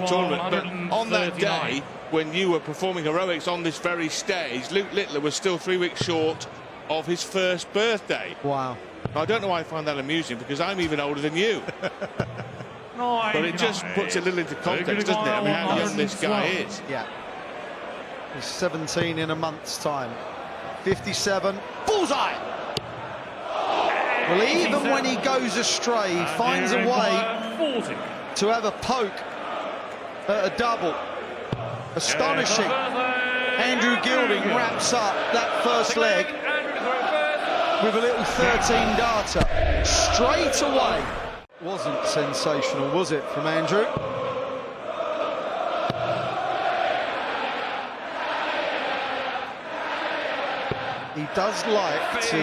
the tournament. But on that day, when you were performing heroics on this very stage, Luke Littler was still 3 weeks short of his first birthday. Wow. I don't know why I find that amusing, because I'm even older than you. But it just puts it a little into context, doesn't it? I mean, how young this guy is. Yeah. He's 17 in a month's time. 57. Bullseye! Well, even when he goes astray, he finds a way to have a poke at a double. Astonishing. Andrew Gilding wraps up that first leg with a little 13-darter straight away. Wasn't sensational, was it, from Andrew? He does like to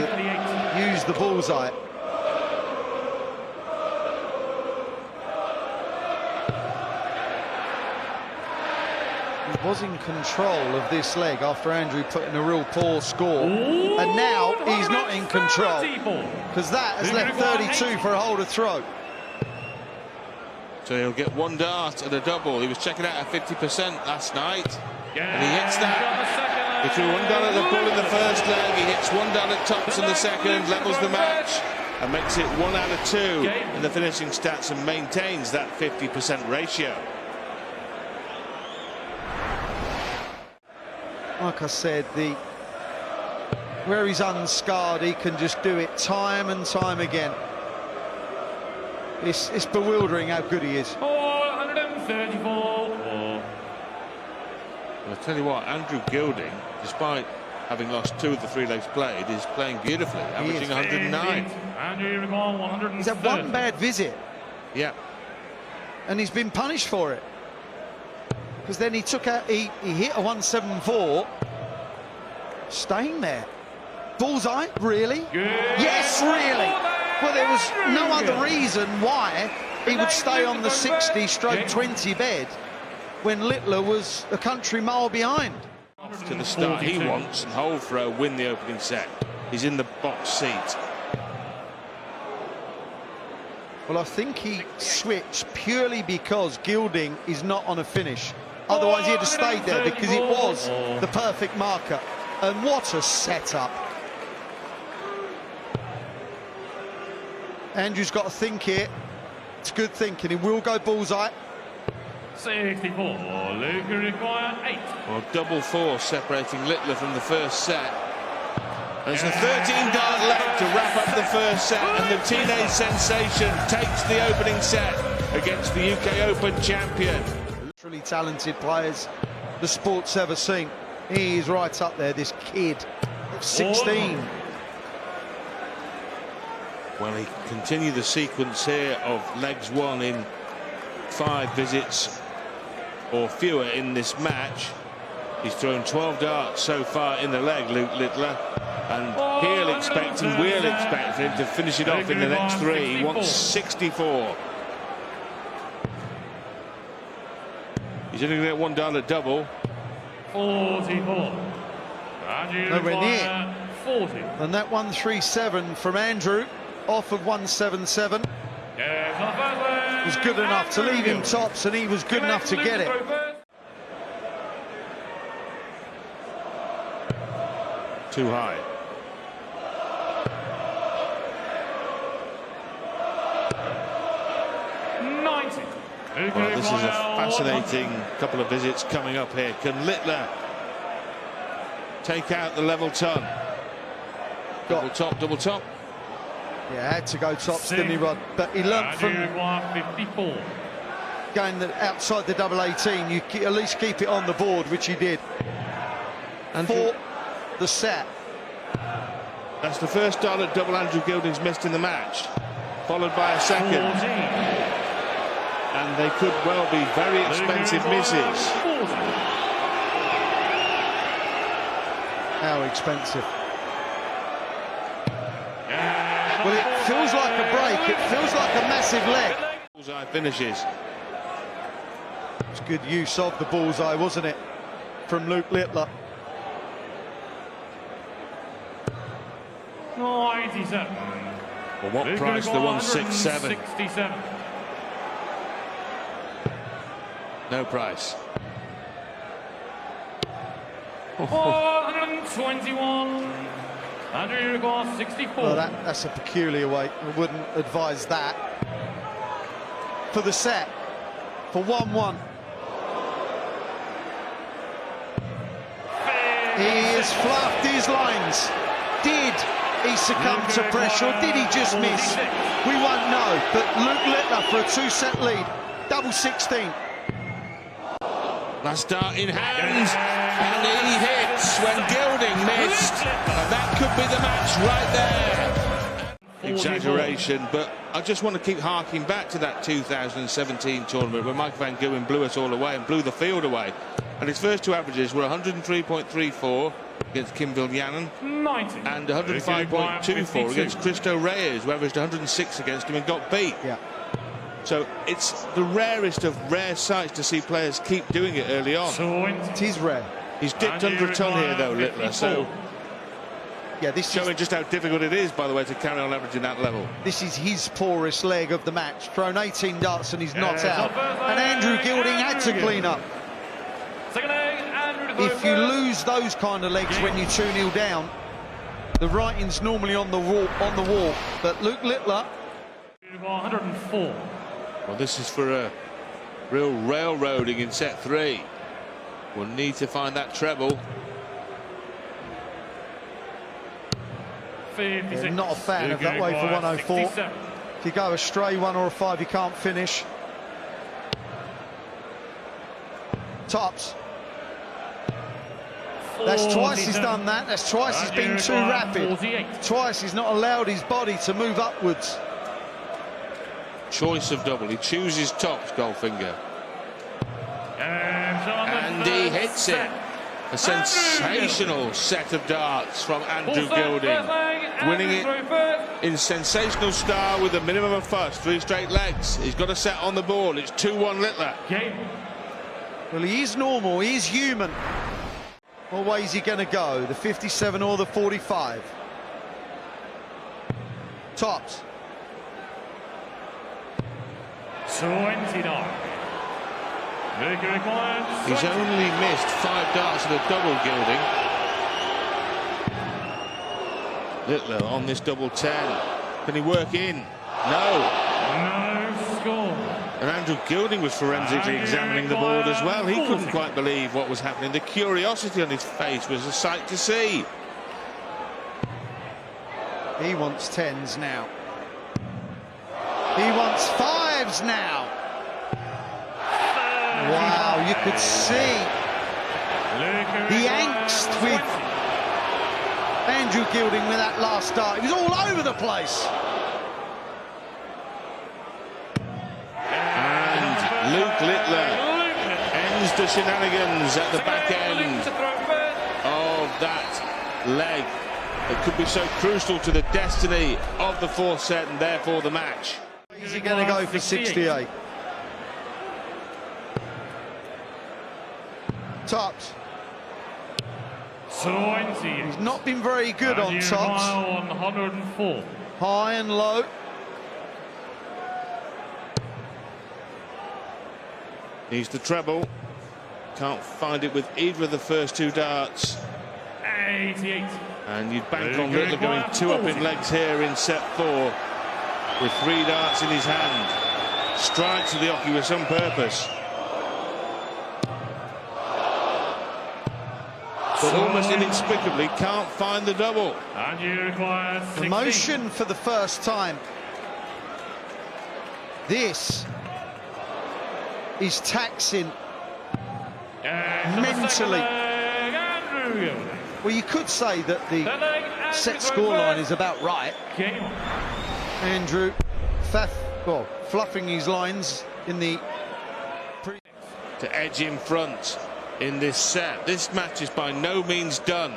use the bullseye. He was in control of this leg after Andrew put in a real poor score. And now he's not in control, because that has left 32 for a holder throw. So he'll get one dart at a double. He was checking out at 50% last night, and he hits that. He threw one dart at the bull in the first leg. He hits one dart at tops in the second, levels the match, and makes it 1 out of 2 in the finishing stats, and maintains that 50% ratio. Like I said, where he's unscarred, he can just do it time and time again. It's bewildering how good he is. 434. Well, I'll tell you what, Andrew Gilding, despite having lost 2 of the 3 legs played, is playing beautifully, averaging 109. He's had one bad visit. Yeah. And he's been punished for it. Because then he took out, he hit a 174, staying there. Bullseye, really? Yes, really. Well, there was no other reason why he would stay on the 60/20 bed when Littler was a country mile behind. To the start he wants, and hold throw, win the opening set. He's in the box seat. Well, I think he switched purely because Gilding is not on a finish. Otherwise, he'd have stayed there, because it was the perfect marker. And what a setup. Andrew's got to think here. It's good thinking. He will go bullseye. 64. Luke require 8. Well, double 4 separating Littler from the first set. There's a 13-dart leg to wrap up the first set, and the teenage sensation takes the opening set against the UK Open champion. Truly talented players the sport's ever seen. He's right up there, this kid, 16. Well, he continued the sequence here of legs 1 in 5 visits or fewer in this match. He's thrown 12 darts so far in the leg, Luke Littler, and we'll expect him to finish it off in the next 3. He wants 64. He's only going to get 1 dart at double. 44. Nowhere near. 40. And that 137 from Andrew, off of 177, was good enough to leave him tops, and he was good enough to get it. Too high. Well, this is a fascinating couple of visits coming up here. Can Littler take out the level ton? Double top, double top. Yeah, had to go tops, didn't he, Rod? But he learnt from 54. going outside the double 18. You at least keep it on the board, which he did. And for the set. That's the first dart at double Andrew Gilding's missed in the match, followed by a second. 14. And they could well be very expensive misses. How expensive? Well, it feels like a break. It feels like a massive leg. Bullseye finishes. It's good use of the bullseye, wasn't it, from Luke Littler? 97. Well, what price? The 167. 67. No price. 421. Andrew requires 64. Well, that's a peculiar way. I wouldn't advise that. For the set. For 1-1. He has fluffed his lines. Did he succumb to pressure or did he just miss? We won't know. But Luke Littler for a 2-set lead. Double 16. Last dart in hand, and he hits when Gilding missed, and that could be the match right there. Exaggeration, but I just want to keep harking back to that 2017 tournament where Mike Van Gerwen blew us all away and blew the field away. And his first two averages were 103.34 against Kim Viljanen 90. and 105.24 against Cristo Reyes, who averaged 106 against him and got beat. Yeah. So it's the rarest of rare sights to see players keep doing it early on. It is rare. He's dipped under a ton here though, Littler, so yeah, this showing just how difficult it is, by the way, to carry on averaging that level. This is his poorest leg of the match. Thrown 18 darts and he's not out. And Andrew Gilding had to clean up. If you lose those kind of legs when you're 2-0 down, the writing's normally on the wall. But Luke Littler, 104. Well, this is for a real railroading in set 3. We'll need to find that treble. yeah, not a fan of that way for 104. 67. If you go a stray 1 or a 5, you can't finish. Tops. That's twice he's done that. That's twice he's been too rapid. 48. Twice he's not allowed his body to move upwards. Choice of double. He chooses tops, Goldfinger. And he hits it. A sensational set of darts from Andrew Gilding. Winning it in sensational style with a minimum of fuss. 3 straight legs. He's got a set on the board. It's 2-1 Littler. Well, he is normal. He is human. What way is he going to go? The 57 or the 45? Tops. 29. He's only missed 5 darts at a double, Gilding. Littler on this double 10. Can he work in? No. No score. And Andrew Gilding was forensically examining the board as well. He couldn't quite believe what was happening. The curiosity on his face was a sight to see. He wants 10s now. He wants 5s now. Wow, you could see the angst with Andrew Gilding with that last dart. He was all over the place. And Luke Littler ends the shenanigans at the back end of that leg. It could be so crucial to the destiny of the 4th set and therefore the match. Is he going to go for 68? Tops. 20. He's not been very good on tops. 104. High and low. Needs the treble. Can't find it with either of the first 2 darts. 88. And you'd bank on Littler going 2 up in legs here in set 4 with 3 darts in his hand. Strikes to the off with some purpose. But almost inexplicably can't find the double. And you require 16. Emotion for the first time. This is taxing mentally. Well, you could say that the set scoreline is about right. Andrew fluffing his lines in the to edge in front in this set. This match is by no means done.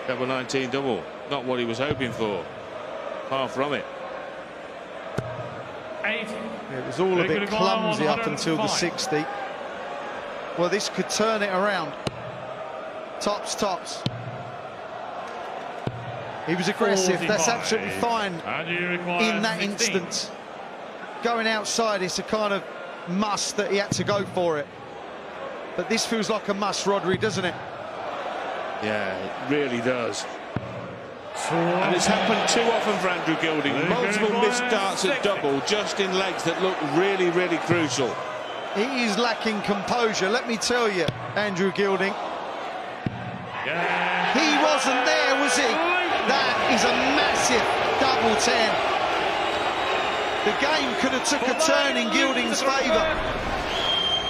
Double 19 double, not what he was hoping for. Far from it. 80. It was all a bit clumsy up until the 60. Well, this could turn it around. Tops, tops. He was aggressive. 45. That's absolutely fine And you require in that 16. instance. Going outside, it's a kind of must that he had to go for it. But this feels like a must, Rodri, doesn't it? Yeah, it really does. And it's happened too often for Andrew Gilding. Multiple missed starts at double, just in legs that look really, really crucial. He is lacking composure, let me tell you, Andrew Gilding. He wasn't there, was he? That is a massive double 10. The game could have took a turn in Gilding's favour.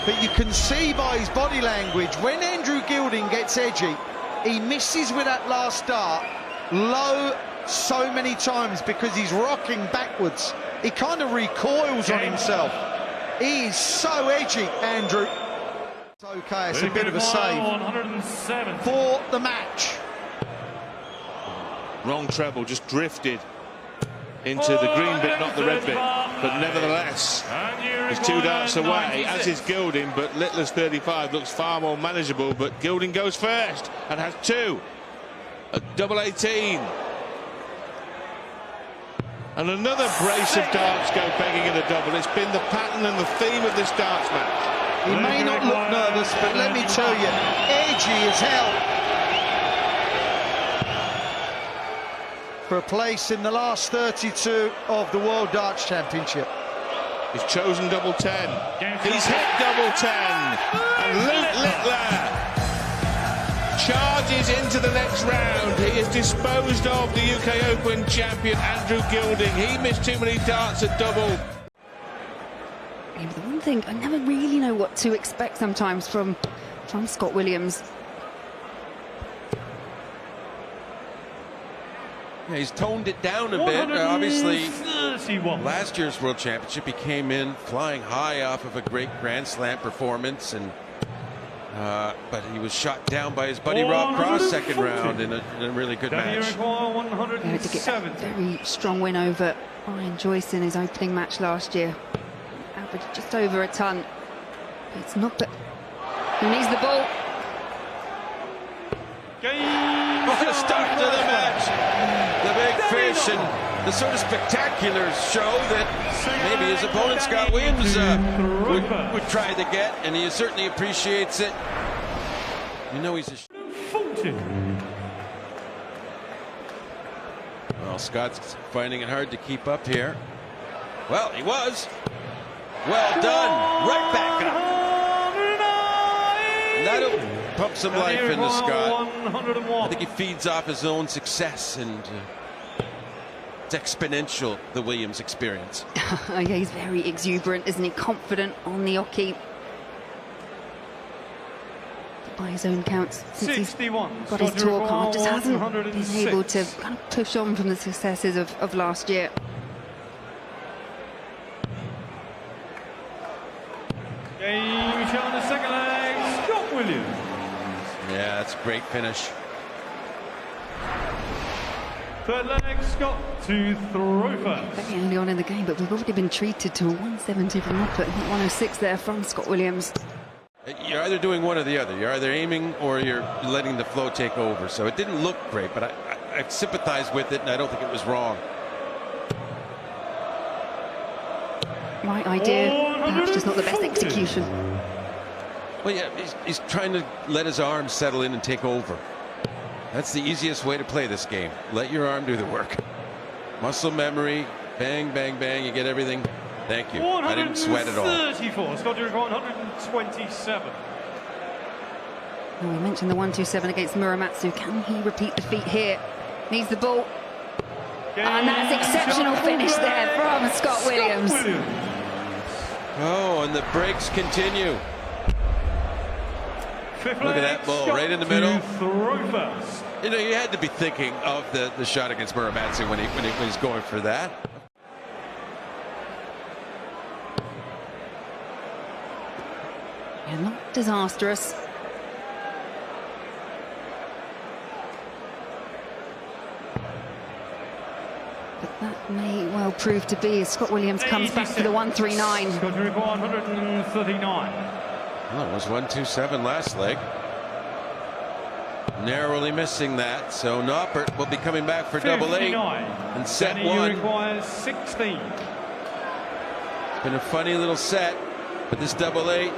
But you can see by his body language, when Andrew Gilding gets edgy, he misses with that last start low so many times because he's rocking backwards. He kind of recoils on himself. He is so edgy, Andrew. It's okay, it's a bit of a save for the match. Wrong treble, just drifted into the green bit, not the red bit. But nevertheless, he's 2 darts away, as is Gilding, but Littler's 35 looks far more manageable. But Gilding goes first and has 2 at double 18. And another brace of darts go begging in a double. It's been the pattern and the theme of this darts match. He may not look nervous, but let me tell you, edgy as hell. For a place in the last 32 of the World Darts Championship. He's chosen double 10. He's hit double 10. And Luke Littler charges into the next round. He has disposed of the UK Open champion Andrew Gilding. He missed too many darts at double. The one thing, I never really know what to expect sometimes from Scott Williams. Yeah, he's toned it down a bit. Obviously, last year's World Championship, he came in flying high off of a great Grand Slam performance, and but he was shot down by his buddy Rob Cross second round in a really good match. Yeah, to get a very strong win over Brian Joyce in his opening match last year. Averaged just over a ton. It's Noppert who needs the ball. What a start to the match! The big fish and the sort of spectacular show that maybe his opponent Scott Williams would try to get, and he certainly appreciates it. You know he's a... Well, Scott's finding it hard to keep up here. Well, he was. Well done. Right back up. And that'll pump some life into Scott. I think he feeds off his own success, and it's exponential, the Williams experience. Yeah, he's very exuberant, isn't he? Confident on the oche. By his own counts, since he's got his tour card, just hasn't been able to kind of push on from the successes of last year. Game showing the second leg, Scott Williams. Yeah, that's a great finish. Third leg, Scott to throw first. Very early on in the game, but we've already been treated to a 170 from Noppert, 106 there from Scott Williams. You're either doing one or the other. You're either aiming or you're letting the flow take over. So it didn't look great, but I sympathize with it, and I don't think it was wrong. Right idea, perhaps just not the best execution. Well, yeah, he's trying to let his arm settle in and take over. That's the easiest way to play this game. Let your arm do the work. Muscle memory, bang, bang, bang, you get everything. Thank you. I didn't sweat at all. 134, Scott to record 127. Well, we mentioned the 127 against Muramatsu. Can he repeat the feat here? Needs the ball. And that's exceptional finish there from Scott Williams. Oh, and the breaks continue. Look at that ball right in the middle. You know, you had to be thinking of the shot against Muramatsu when he's going for that. Yeah, not disastrous. But that may well prove to be as Scott Williams comes back for the 139. Scott to record 139. Well, it was 127 last leg. Narrowly missing that, so Noppert will be coming back for double 8 and set 1. Requires 16. It's been a funny little set. But this double 8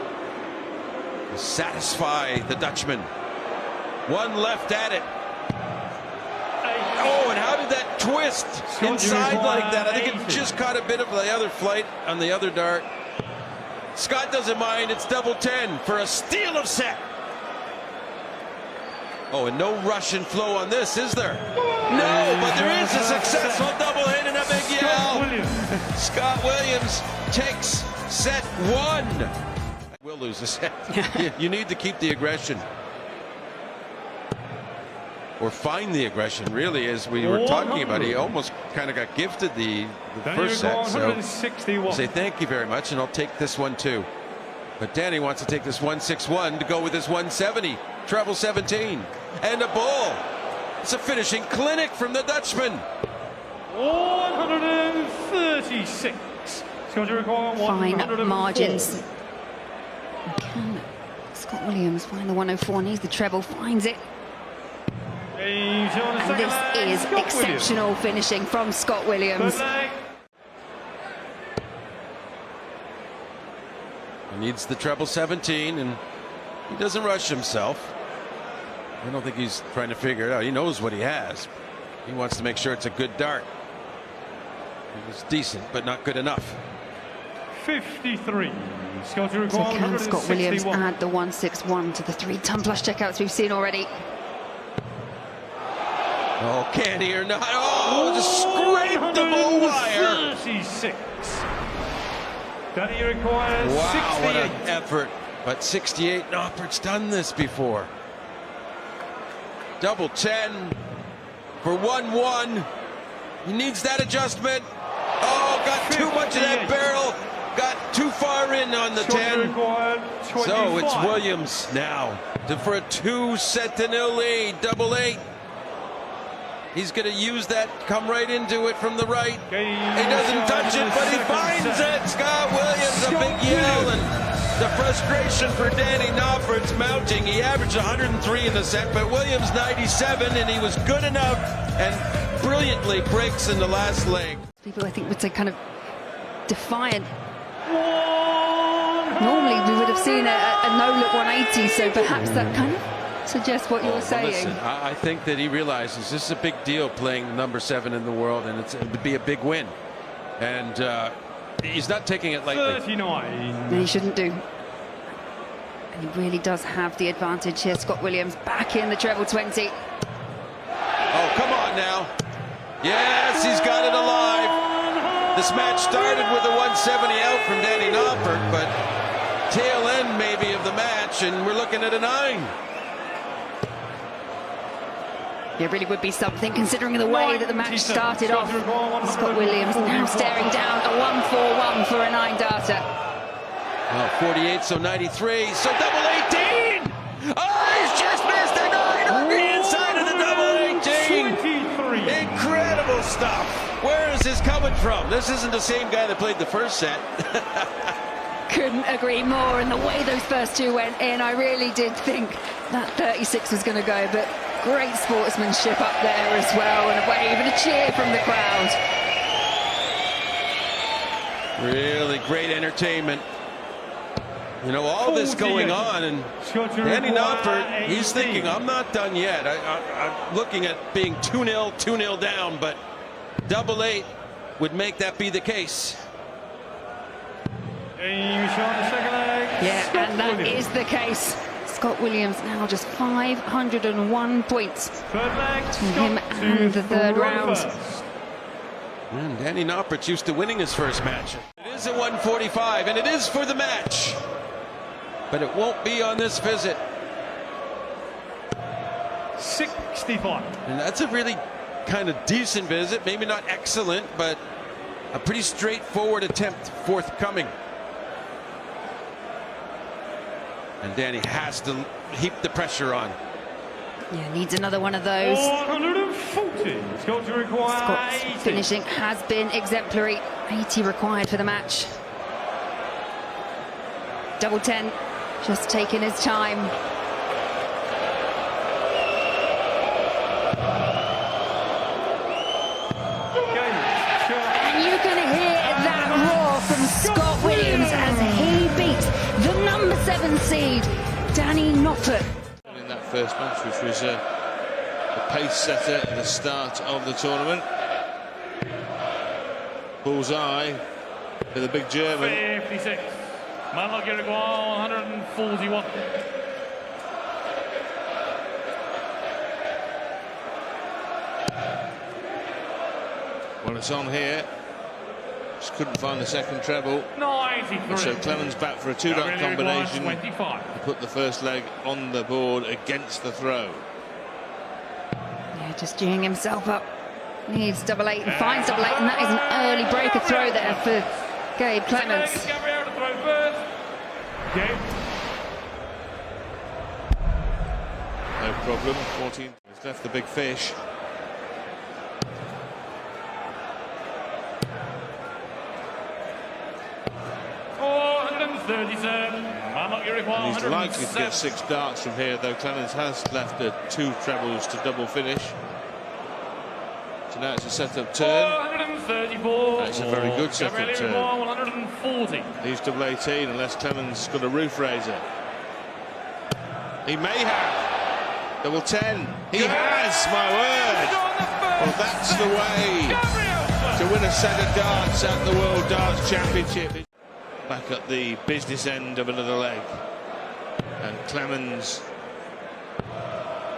will satisfy the Dutchman. One left at it. Oh, and how did that twist inside like that? I think it just caught a bit of the other flight on the other dart. Scott doesn't mind. It's double 10 for a steal of set. Oh, and no Russian flow on this, is there? No, but there is a successful double hit and a big yell. Scott Williams takes set 1. We'll lose a set. You need to keep the aggression. Or find the aggression, really, as we were talking about. He almost kind of got gifted the first set. So say thank you very much, and I'll take this one too. But Danny wants to take this 161 to go with his 170. Treble 17. And a bull. It's a finishing clinic from the Dutchman. 136. Fine margins. Can Scott Williams find the 104? Needs the treble, finds it. And this is exceptional finishing from Scott Williams. He needs the treble 17, and he doesn't rush himself. I don't think he's trying to figure it out. He knows what he has. He wants to make sure it's a good dart. It's decent, but not good enough. 53. So can Scott Williams add the 161 to the 3-ton plus checkouts we've seen already? Oh, can he or not? Oh, just scraped the bull wire. 36. Danny requires 68. Wow, what an effort. But 68, Noppert's done this before. Double 10 for 1-1. He needs that adjustment. Oh, got too much of that barrel. Got too far in on the 10. So it's Williams now for a 2-0 lead. Double 8. He's going to use that, come right into it from the right. He doesn't touch it, but he finds it. Scott Williams, a big yell, and the frustration for Danny Noppert's mounting. He averaged 103 in the set, but Williams 97, and he was good enough and brilliantly breaks in the last leg. People, I think, would say kind of defiant. Normally we would have seen a no-look 180, so perhaps that kind of suggests what you're saying. Listen, I think that he realizes this is a big deal playing number 7 in the world, and it would be a big win. And he's not taking it lightly. 39. No, he shouldn't do. And he really does have the advantage here. Scott Williams back in the treble 20. Oh, come on now. Yes, he's got it alive. This match started with a 170 out from Danny Noppert, but tail end maybe of the match, and we're looking at a 9. It really would be something, considering the way that the match started off. Scott Williams now staring down a 141 for a 9-darter. Well, 48, so 93, so double 18! Oh, he's just missed a 9 on the inside of the double 18! 23. Incredible stuff. Where is this coming from? This isn't the same guy that played the first set. Couldn't agree more, and the way those first two went in, I really did think that 36 was going to go, but great sportsmanship up there as well, and a wave and a cheer from the crowd. Really great entertainment. You know, all this going on, and Danny Noppert, he's thinking, I'm not done yet. I'm looking at being 2-0, 2-0 down, but double 8 would make that be the case. Yeah, and that is the case. Scott Williams now just 501 points between him and the third round. And Danny Noppert's used to winning his first match. It is a 145, and it is for the match. But it won't be on this visit. 65. And that's a really kind of decent visit. Maybe not excellent, but a pretty straightforward attempt forthcoming. And Danny has to heap the pressure on. Yeah, needs another one of those. 140. Scott's finishing has been exemplary. 80 required for the match. Double 10, just taking his time. And you can hear that roar from Scott Williams as he beats 7 seed, Danny Noppert. In that first match, which was a pace setter at the start of the tournament. Bullseye for the big German. 56. Manlock Uruguay 141. Well, it's on here. Just couldn't find the second treble. 93. So Clemens back for a two-dot combination. 25. To put the first leg on the board against the throw. Yeah, just geeing himself up. Needs double eight and finds double eight, and that is an early breaker throw there for Gabe Clemens. Gabriel to throw first. Gabe. No problem. 14. He's left the big fish. And he's likely to get 6 darts from here, though Clemens has left 2 trebles to double finish. So now it's a set-up turn. 134. That's a very good set-up turn. 140. He's double 18 unless Clemens got a roof raiser. He may have. Double 10. He has, my word. Well, that's the way to win a set of darts at the World Darts Championship. Back at the business end of another leg. And Clemens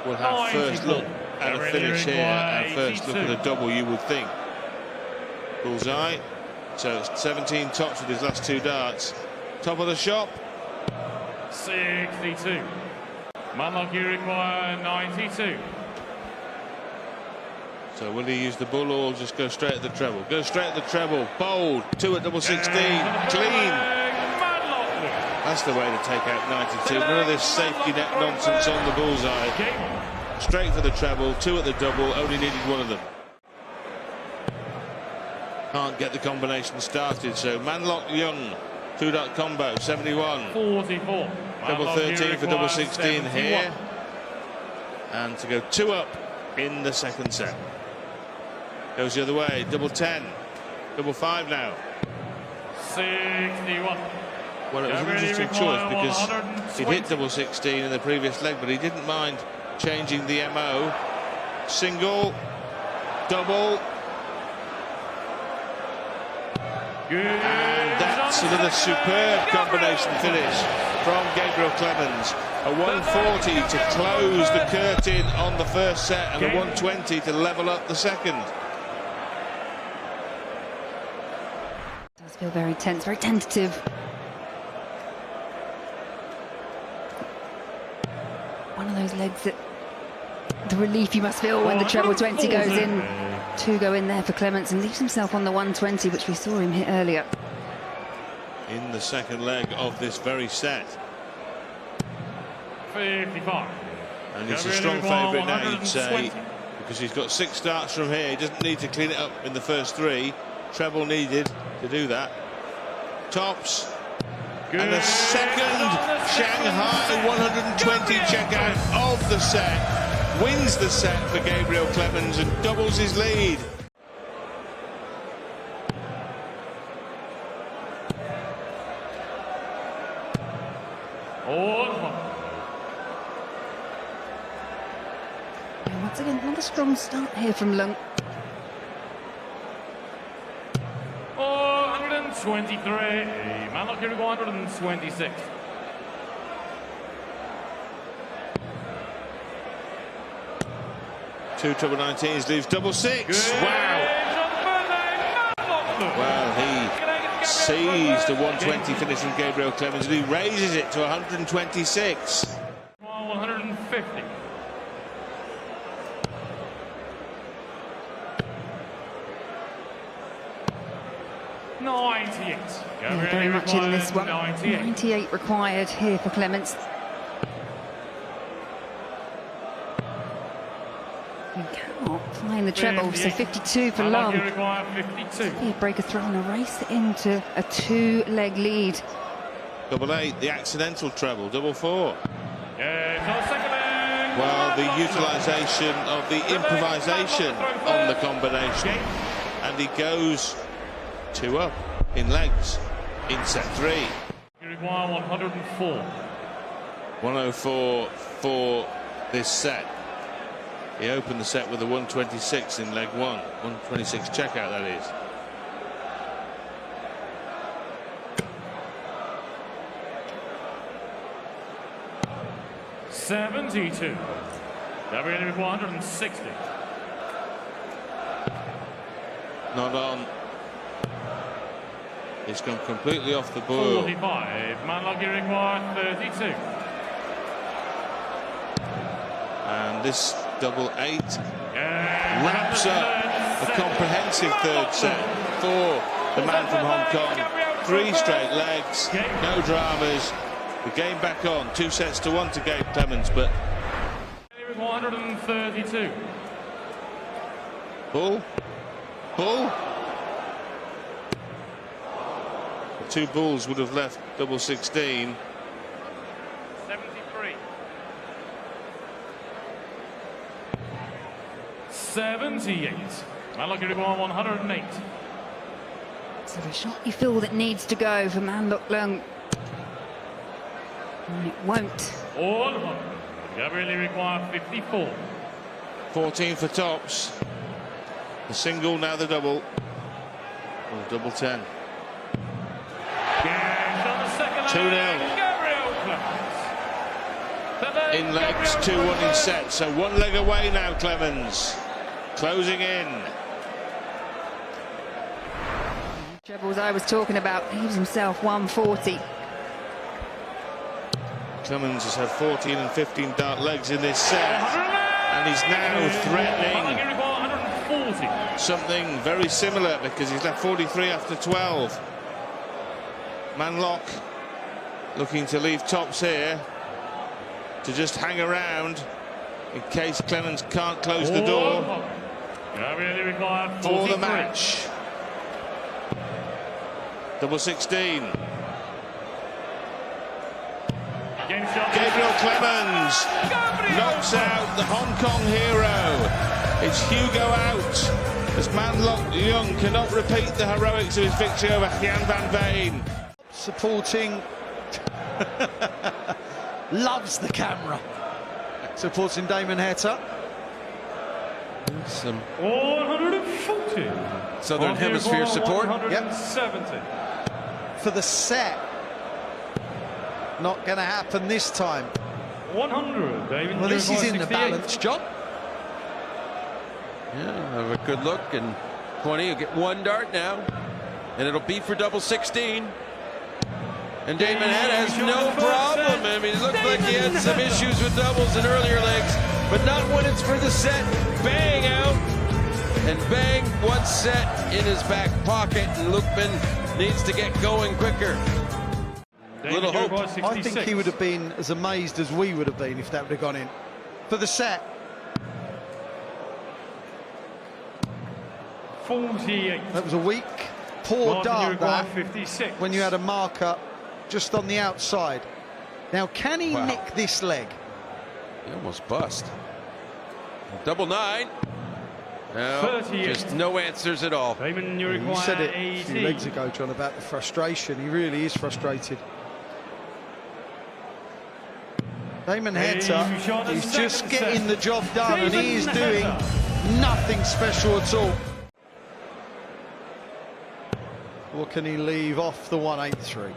will have first look at a finish here and first look at a double, you would think. Bullseye. So it's 17 tops with his last 2 darts. Top of the shop. 62. Manlock Uruguay 92. So will he use the bull or just go straight at the treble? Go straight at the treble. Bold. 2 at double 16. Clean. That's the way to take out 92. None of this safety net nonsense on the bullseye. Straight for the treble. 2 at the double. Only needed 1 of them. Can't get the combination started. So Manlock Leung. 2-dot combo. 71. 44. Double 13 for double 16 here. And to go 2 up in the second set. Goes the other way, double 10, double 5 now. 61. Well, it was an interesting choice because he'd hit double 16 in the previous leg, but he didn't mind changing the MO. Single, double. And that's another superb combination finish from Gabriel Clemens. A 140 to close the curtain on the first set and a 120 to level up the second. Does feel very tense, very tentative. One of those legs that the relief you must feel when the treble 20 goes in. 2 go in there for Clemens and leaves himself on the 120, which we saw him hit earlier. In the second leg of this very set. 55. And he's a strong favourite now, you'd say, because he's got 6 starts from here. He doesn't need to clean it up in the first 3. Treble needed to do that. Tops. And the second Shanghai 120 checkout of the set. Wins the set for Gabriel Clemens and doubles his lead. And once again, another strong start here from Leung. 123. Manlock Uruguay 126. Two treble 19s leaves double 6. Wow. Well, he seized a 120 finish from Gabriel Clemens and he raises it to 126. 150. Yeah, very much in this one. 98 required here for Clemens. He cannot find the treble, so 52 for Leung. 52. Breaker throw and a race into a 2-leg lead. Double 8, the accidental treble, double 4. Yeah, well, the utilisation of the improvisation on the combination. And he goes 2 up in legs in set 3. require 104. 104 for this set. He opened the set with a 126 in leg one. 126 checkout, that is. $72. Gabriel require 160. Not on. He's gone completely off the boil. 45. Manlucky require 32. And this double 8 Yeah, wraps up a comprehensive third set for the man from Hong Kong. 3 straight legs, no dramas. The game back on. 2 sets to 1 to Gabe Clemens, but 132. Bull. The 2 bulls would have left double 16. 73. 78. Manlucky require 108. So the shot you feel that needs to go for Leung. And it won't. All 100. Gabriel require 54. 14 for tops. The single, now the double. Oh, double 10. Games on the second 2-0. leg. Gabriel Clemens. In legs, 2-1 in set. So 1 leg away now, Clemens. Closing in. Trebles I was talking about, he was himself 140. Clemens has had 14 and 15 dart legs in this set. And he's now threatening something very similar because he's left 43 after 12. Manlock looking to leave tops here to just hang around in case Clemens can't close the door for the match. Double 16. Gabriel Clemens knocks out the Hong Kong hero. It's Hugo out as Leung cannot repeat the heroics of his victory over Hian van Veen. Supporting. Loves the camera. Supporting Damon Heta. Some 140. Southern Hemisphere support. 170. For the set. Not going to happen this time. 100. David, well, this is in the 68. balance, John. Yeah, have a good look. And 20, you'll get 1 dart now. And it'll be for double 16. And Damon Heta has no problem. I mean, it looked like he had some issues with doubles in earlier legs, but not when it's for the set. Bang out. And bang, 1 set in his back pocket. And Lukeman needs to get going quicker. Little hope. I think he would have been as amazed as we would have been if that would have gone in. For the set. 48. That was a weak, poor dart that 56. when you had a marker just on the outside. Now, can he nick this leg? He almost bust. Double 9. No, just no answers at all. Damon, you said it 80. a few legs ago, John, about the frustration. He really is frustrated. Damon Heta is just getting the job done, and he is doing nothing special at all. Or can he leave off the 183?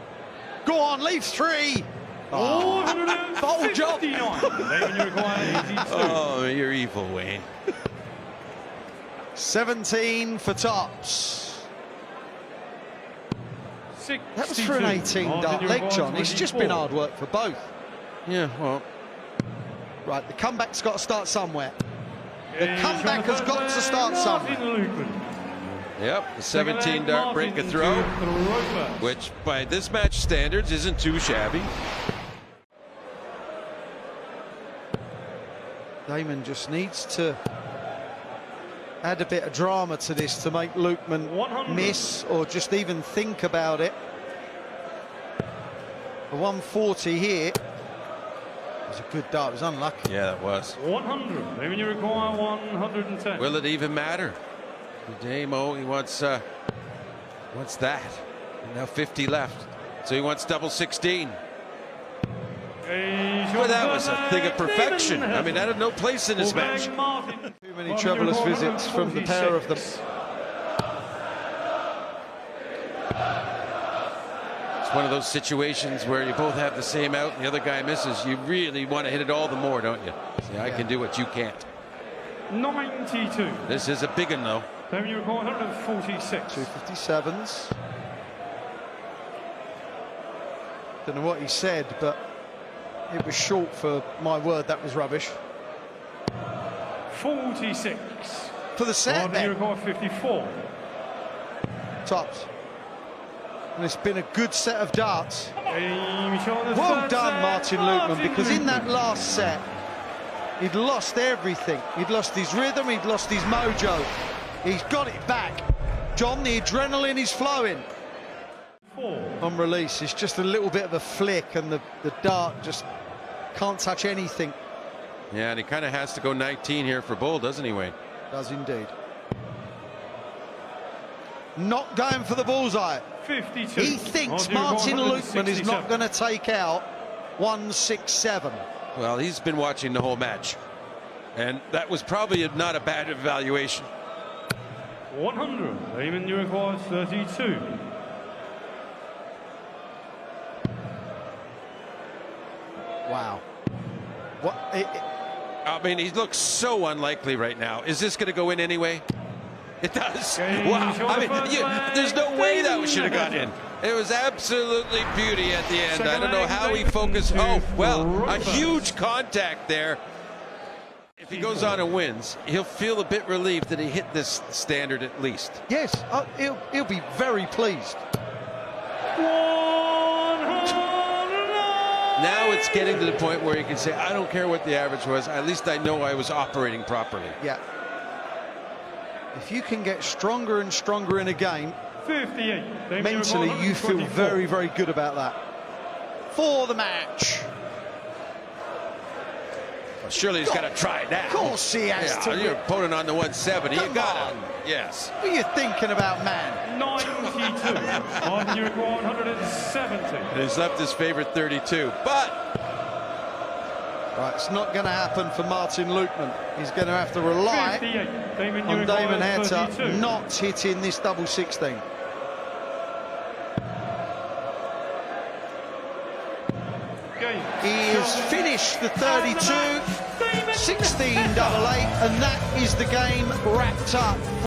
Go on, leave 3! Oh, bold job! Oh, you're evil, Wayne. 17 for tops. That was for an 18 dart leg, John. It's just been hard work for both. Yeah, well. Right, the comeback's got to start somewhere. The comeback has got to start somewhere. Yep, the 17 dart break a throw, which by this match standards isn't too shabby. Damon just needs to add a bit of drama to this to make Lukeman miss or just even think about it. A 140 here. It was a good dart, it was unlucky. Yeah, that was. 100, maybe you require 110. Will it even matter? Damo, he wants that. And now 50 left. So he wants double 16. He's Well, on that the was a first thing of leg. perfection. Damon I mean, that had no place in this match. Martin. Too many troublous visits from the pair of them. It's one of those situations where you both have the same out and the other guy misses. You really want to hit it all the more, don't you? See, I can do what you can't. 92. This is a big one, though. Damon, you record 146. 257s. Don't know what he said, but it was short for my word. That was rubbish. 46. For the set, Martin, you then. record 54. Tops. And it's been a good set of darts. Well Well done, Martin Lukeman, because in that last set, he'd lost everything. He'd lost his rhythm, he'd lost his mojo. He's got it back. John, the adrenaline is flowing. On release, it's just a little bit of a flick, and the dart just can't touch anything. Yeah, and he kind of has to go 19 here for Bull, doesn't he, Wayne? Does indeed. Not going for the bullseye. 52. He thinks Martin Lukeman is not going to take out 167. Well, he's been watching the whole match, and that was probably not a bad evaluation. 100. Damon, you record 32. Wow. What? I mean, he looks so unlikely right now. Is this going to go in anyway? It does. Okay, Wow. I mean, flag. there's no way that should have got in. It was absolutely beauty at the end. Second I don't know leg, how he Damon focused. to Oh, well, a Roper. huge contact there. If he goes on and wins, he'll feel a bit relieved that he hit this standard at least. Yes, he'll be very pleased. 100. Now it's getting to the point where you can say, I don't care what the average was. At least I know I was operating properly. Yeah. If you can get stronger and stronger in a game, 58. Damon, mentally you feel 124. very, very good about that. For the match. Well, surely he's got to try that. Of course he has Yeah, to. your opponent on the 170. Come You got on. him. Yes. What are you thinking about, man? 92. Martin, you record 170. Oh. And he's left his favorite 32. But Right, it's not going to happen for Martin Lukeman. He's going to have to rely 58. Damon, you on record Damon Heta 32. not hitting this double 16. Game. He has finished the 32, 16 double 8, and that is the game wrapped up.